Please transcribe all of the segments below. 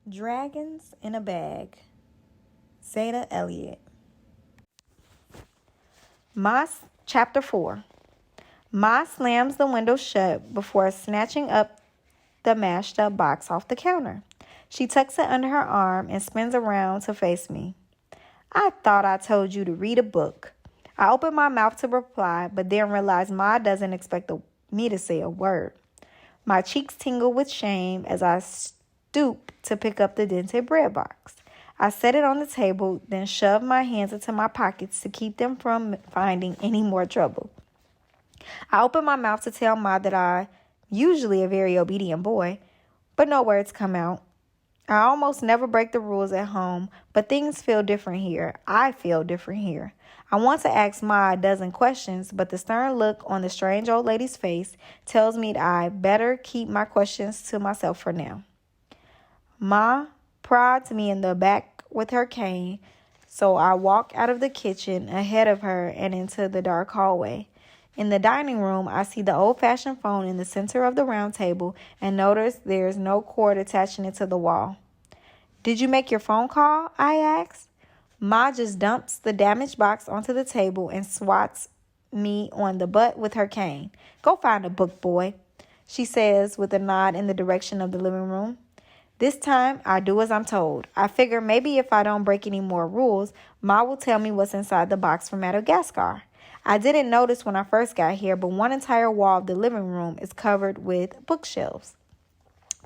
Dragons in a Bag. Zetta, Elliott. Chapter 4. Ma slams the window shut before snatching up the mashed up box off the counter. She tucks it under her arm and spins around to face me. I thought I told you to read a book. I open my mouth to reply, but then realize Ma doesn't expect me to say a word. My cheeks tingle with shame as I stoop to pick up the dented bread box. I set it on the table, then shove my hands into my pockets to keep them from finding any more trouble. I open my mouth to tell Ma that I'm usually a very obedient boy, but no words come out. I almost never break the rules at home, but things feel different here. I feel different here. I want to ask Ma a dozen questions, but the stern look on the strange old lady's face tells me that I better keep my questions to myself for now. Ma prods me in the back with her cane, so I walk out of the kitchen ahead of her and into the dark hallway. In the dining room, I see the old-fashioned phone in the center of the round table and notice there's no cord attaching it to the wall. Did you make your phone call? I ask. Ma just dumps the damaged box onto the table and swats me on the butt with her cane. Go find a book, boy, she says with a nod in the direction of the living room. This time, I do as I'm told. I figure maybe if I don't break any more rules, Ma will tell me what's inside the box from Madagascar. I didn't notice when I first got here, but one entire wall of the living room is covered with bookshelves.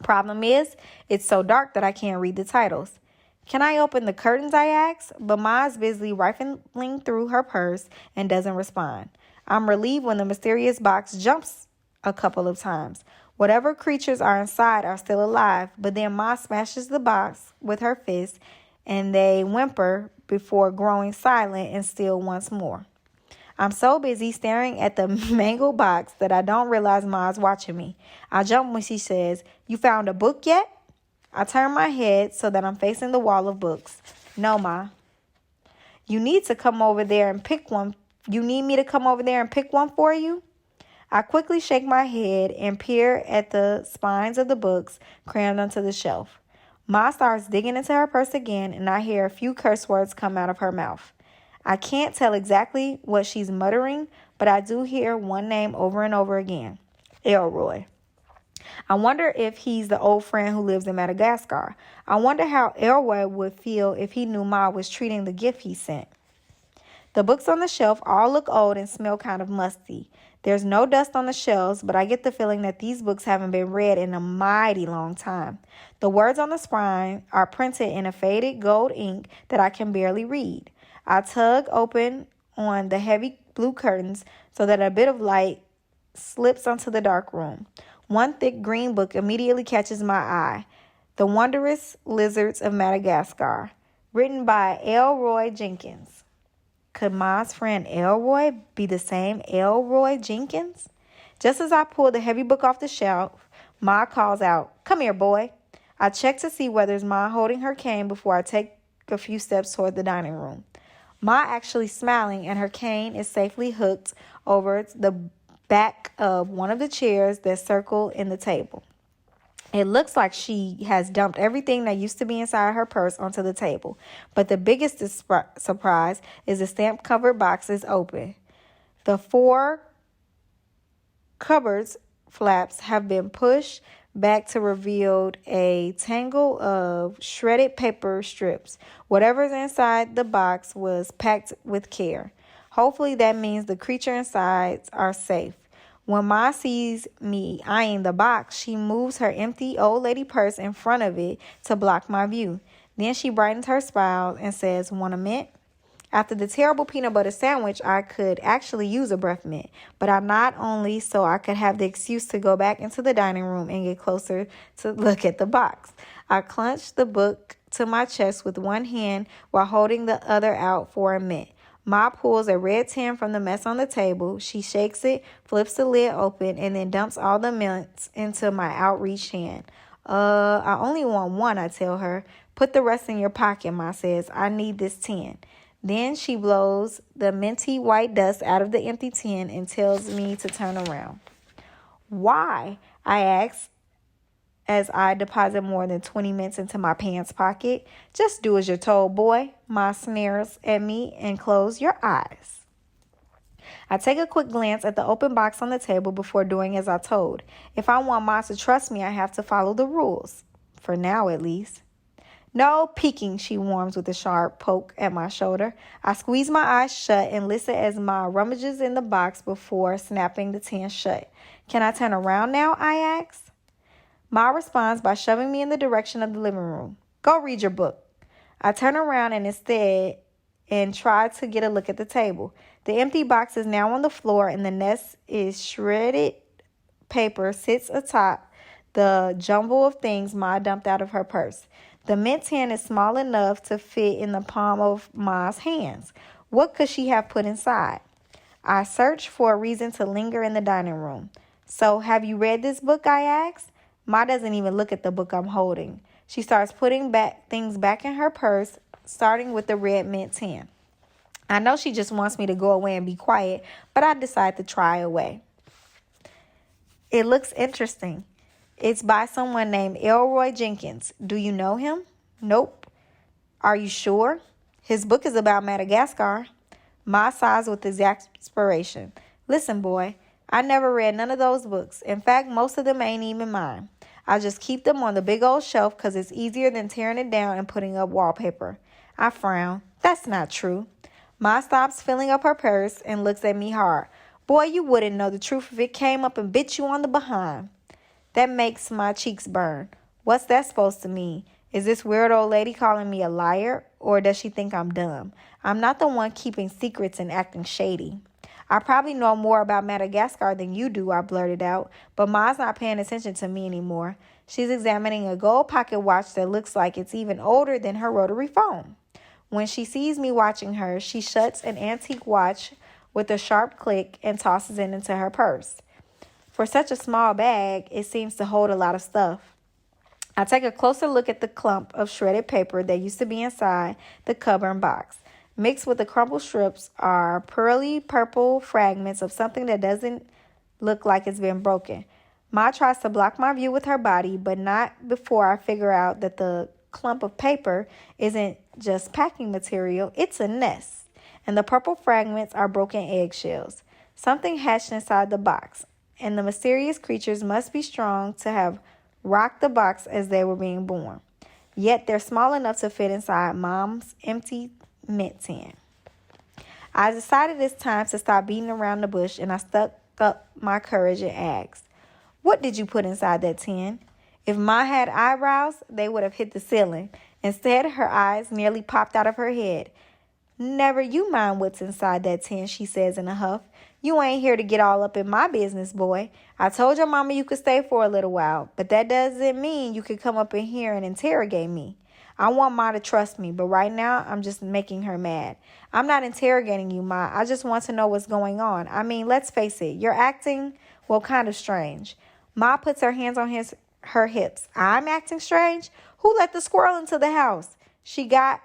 Problem is, it's so dark that I can't read the titles. Can I open the curtains, I ask, but Ma's busy rifling through her purse and doesn't respond. I'm relieved when the mysterious box jumps a couple of times. Whatever creatures are inside are still alive, but then Ma smashes the box with her fist and they whimper before growing silent and still once more. I'm so busy staring at the mangled box that I don't realize Ma's watching me. I jump when she says, "You found a book yet?" I turn my head so that I'm facing the wall of books. No, Ma. You need to come over there and pick one. You need me to come over there and pick one for you? I quickly shake my head and peer at the spines of the books crammed onto the shelf. Ma starts digging into her purse again, and I hear a few curse words come out of her mouth. I can't tell exactly what she's muttering, but I do hear one name over and over again. Elroy. I wonder if he's the old friend who lives in Madagascar. I wonder how Elroy would feel if he knew Ma was treating the gift he sent. The books on the shelf all look old and smell kind of musty. There's no dust on the shelves, but I get the feeling that these books haven't been read in a mighty long time. The words on the spine are printed in a faded gold ink that I can barely read. I tug open on the heavy blue curtains so that a bit of light slips onto the dark room. One thick green book immediately catches my eye. The Wondrous Lizards of Madagascar, written by Elroy Jenkins. Could Ma's friend Elroy be the same Elroy Jenkins? Just as I pull the heavy book off the shelf, Ma calls out, "Come here, boy." I check to see whether it's Ma holding her cane before I take a few steps toward the dining room. Ma actually smiling, and her cane is safely hooked over the back of one of the chairs that circle in the table. It looks like she has dumped everything that used to be inside her purse onto the table. But the biggest surprise is the stamp-covered box is open. The 4 cupboards flaps have been pushed back to reveal a tangle of shredded paper strips. Whatever's inside the box was packed with care. Hopefully that means the creature inside are safe. When Ma sees me eyeing the box, she moves her empty old lady purse in front of it to block my view. Then she brightens her smile and says, "Want a mint?" After the terrible peanut butter sandwich, I could actually use a breath mint, but I'm not only so I could have the excuse to go back into the dining room and get closer to look at the box. I clench the book to my chest with one hand while holding the other out for a mint. Ma pulls a red tin from the mess on the table. She shakes it, flips the lid open, and then dumps all the mints into my outreached hand. I only want one, I tell her. Put the rest in your pocket, Ma says. I need this tin. Then she blows the minty white dust out of the empty tin and tells me to turn around. Why? I ask, as I deposit more than 20 minutes into my pants pocket. Just do as you're told, boy. Ma sneers at me and close your eyes. I take a quick glance at the open box on the table before doing as I told. If I want Ma to trust me, I have to follow the rules. For now, at least. No peeking, she warms with a sharp poke at my shoulder. I squeeze my eyes shut and listen as Ma rummages in the box before snapping the tin shut. Can I turn around now? I ask. Ma responds by shoving me in the direction of the living room. Go read your book. I turn around and try to get a look at the table. The empty box is now on the floor and the nest is shredded paper sits atop the jumble of things Ma dumped out of her purse. The mint tin is small enough to fit in the palm of Ma's hands. What could she have put inside? I search for a reason to linger in the dining room. So, have you read this book? I ask. Ma doesn't even look at the book I'm holding. She starts putting things back in her purse, starting with the red mint tin. I know she just wants me to go away and be quiet, but I decide to try away. It looks interesting. It's by someone named Elroy Jenkins. Do you know him? Nope. Are you sure? His book is about Madagascar. Ma sighs with exasperation. Listen, boy, I never read none of those books. In fact, most of them ain't even mine. I just keep them on the big old shelf because it's easier than tearing it down and putting up wallpaper. I frown. That's not true. Ma stops filling up her purse and looks at me hard. Boy, you wouldn't know the truth if it came up and bit you on the behind. That makes my cheeks burn. What's that supposed to mean? Is this weird old lady calling me a liar, or does she think I'm dumb? I'm not the one keeping secrets and acting shady. I probably know more about Madagascar than you do, I blurted out, but Ma's not paying attention to me anymore. She's examining a gold pocket watch that looks like it's even older than her rotary phone. When she sees me watching her, she shuts an antique watch with a sharp click and tosses it into her purse. For such a small bag, it seems to hold a lot of stuff. I take a closer look at the clump of shredded paper that used to be inside the cupboard box. Mixed with the crumpled strips are pearly purple fragments of something that doesn't look like it's been broken. Ma tries to block my view with her body, but not before I figure out that the clump of paper isn't just packing material, it's a nest. And the purple fragments are broken eggshells. Something hatched inside the box, and the mysterious creatures must be strong to have rocked the box as they were being born. Yet they're small enough to fit inside Mom's empty mint tin. I decided it's time to stop beating around the bush, and I stuck up my courage and asked, what did you put inside that tin? If Ma had eyebrows, they would have hit the ceiling. Instead, her eyes nearly popped out of her head. Never you mind what's inside that tin, she says in a huff. You ain't here to get all up in my business, boy. I told your mama you could stay for a little while, but that doesn't mean you could come up in here and interrogate me. I want Ma to trust me, but right now I'm just making her mad. I'm not interrogating you, Ma. I just want to know what's going on. I mean, let's face it, you're acting, well, kind of strange. Ma puts her hands on her hips. I'm acting strange? Who let the squirrel into the house? She's got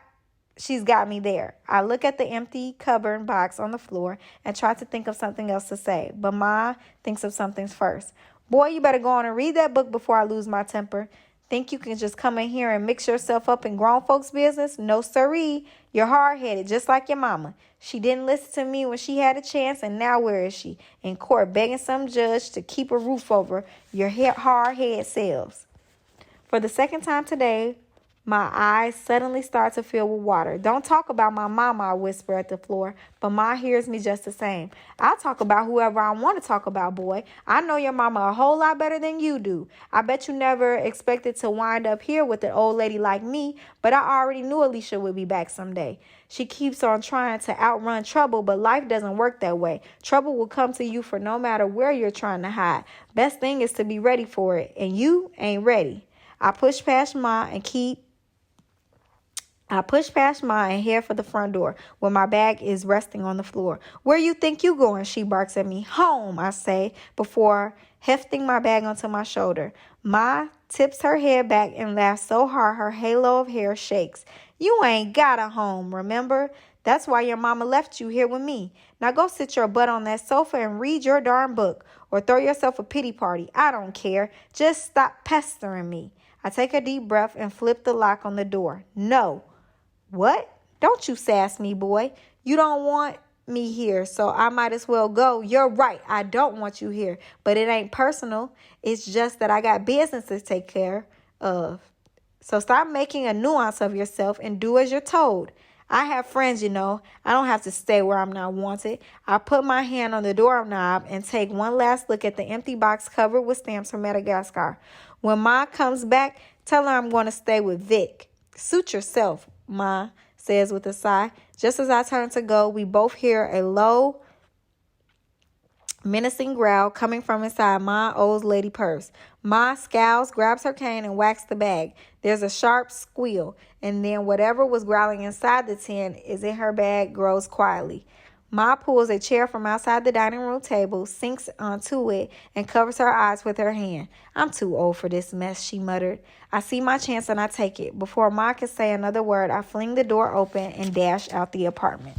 me there. I look at the empty cupboard box on the floor and try to think of something else to say, but Ma thinks of something first. Boy, you better go on and read that book before I lose my temper. Think you can just come in here and mix yourself up in grown folks' business? No, siree. You're hard-headed, just like your mama. She didn't listen to me when she had a chance, and now where is she? In court begging some judge to keep a roof over your hard-headed selves. For the second time today, my eyes suddenly start to fill with water. Don't talk about my mama, I whisper at the floor, but Ma hears me just the same. I'll talk about whoever I want to talk about, boy. I know your mama a whole lot better than you do. I bet you never expected to wind up here with an old lady like me, but I already knew Alicia would be back someday. She keeps on trying to outrun trouble, but life doesn't work that way. Trouble will come to you for no matter where you're trying to hide. Best thing is to be ready for it, and you ain't ready. I push past Ma and head for the front door, where my bag is resting on the floor. Where you think you going? She barks at me. Home, I say, before hefting my bag onto my shoulder. Ma tips her head back and laughs so hard her halo of hair shakes. You ain't got a home, remember? That's why your mama left you here with me. Now go sit your butt on that sofa and read your darn book or throw yourself a pity party. I don't care. Just stop pestering me. I take a deep breath and flip the lock on the door. No. What? Don't you sass me, boy. You don't want me here, so I might as well go. You're right. I don't want you here, but it ain't personal. It's just that I got business to take care of. So stop making a nuance of yourself and do as you're told. I have friends, you know. I don't have to stay where I'm not wanted. I put my hand on the doorknob and take one last look at the empty box covered with stamps from Madagascar. When Ma comes back, tell her I'm going to stay with Vic. Suit yourself, Ma says with a sigh. Just as I turn to go, we both hear a low, menacing growl coming from inside Ma old lady purse. Ma scowls, grabs her cane, and whacks the bag. There's a sharp squeal, and then whatever was growling inside the tin is in her bag grows quietly. Ma pulls a chair from outside the dining room table, sinks onto it, and covers her eyes with her hand. I'm too old for this mess, she muttered. I see my chance and I take it. Before Ma can say another word, I fling the door open and dash out the apartment.